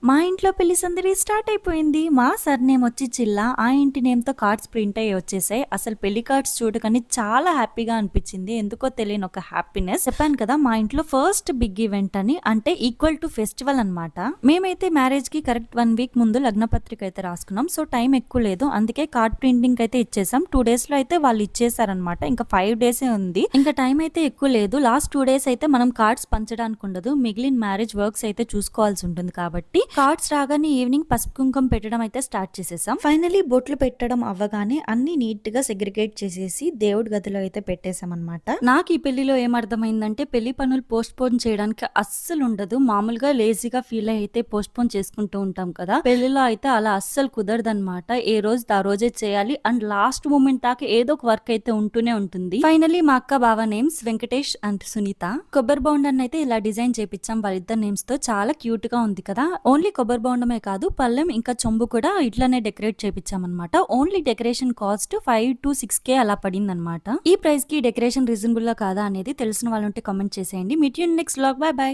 మా ఇంట్లో పెళ్లి సందడి స్టార్ట్ అయిపోయింది. మా సర్ నేమ్ వచ్చి చిల్లా. ఆ ఇంటి నేమ్ తో కార్డ్స్ ప్రింట్ అయ్యి వచ్చేసాయి. అసలు పెళ్లి కార్డ్స్ చూడగానే చాలా హ్యాపీగా అనిపించింది. ఎందుకో తెలియని ఒక హ్యాపీనెస్. చెప్పాను కదా మా ఇంట్లో ఫస్ట్ బిగ్ ఈవెంట్ అని, అంటే ఈక్వల్ టు ఫెస్టివల్ అన్నమాట. మేమైతే మ్యారేజ్ కి కరెక్ట్ 1 వీక్ ముందు లగ్న పత్రిక అయితే రాసుకున్నాం. సో టైం ఎక్కువ లేదు, అందుకే కార్డ్ ప్రింటింగ్ అయితే ఇచ్చేసాం. 2 days లో అయితే వాళ్ళు ఇచ్చేసారనమాట. ఇంకా 5 days ఉంది. ఇంకా టైం అయితే ఎక్కువ లేదు. లాస్ట్ 2 days అయితే మనం కార్డ్స్ పంచడానికి ఉండదు, మిగిలిన మ్యారేజ్ వర్క్స్ అయితే చూసుకోవాల్సి ఉంటుంది. కాబట్టి కార్డ్స్ రాగానే ఈవినింగ్ పసుపు కుంకుమ పెట్టడం అయితే స్టార్ట్ చేసేసాం. ఫైనలీ బొట్లు పెట్టడం అవ్వగానే అన్ని నీట్ గా సెగ్రిగేట్ చేసేసి దేవుడి గదిలో అయితే పెట్టేసాం అనమాట. నాకు ఈ పెళ్లిలో ఏమర్థమైందంటే పెళ్లి పనులు పోస్ట్ పోన్ చేయడానికి అస్సలు ఉండదు. మామూలుగా లేజీగా ఫీల్ అయితే పోస్ట్ పోన్ చేసుకుంటూ ఉంటాం కదా, పెళ్లిలో అయితే అలా అస్సలు కుదరదనమాట. ఏ రోజు ఆ రోజే చేయాలి అండ్ లాస్ట్ మూమెంట్ దాకా ఏదో ఒక వర్క్ అయితే ఉంటూనే ఉంటుంది. ఫైనలీ మా అక్క బావ నేమ్స్ వెంకటేష్ అండ్ సునీత. కొబ్బరి బౌండర్ అయితే ఇలా డిజైన్ చేపించాం వాళ్ళిద్దరు నేమ్స్ తో. చాలా క్యూట్ గా ఉంది కదా. ఓన్లీ కొబ్బరి బౌండమే కాదు, పళ్ళెం ఇంకా చెంబు కూడా ఇట్లానే డెకరేట్ చేపించామన్నమాట. Only decoration cost 5 to 6K అలా పడింది అనమాట. ఈ ప్రైస్ కి డెకరేషన్ రీజనబుల్ గా కాదా అనేది తెలిసిన వాళ్ళుంటే కామెంట్ చేసేయండి. Meet you next vlog. By by.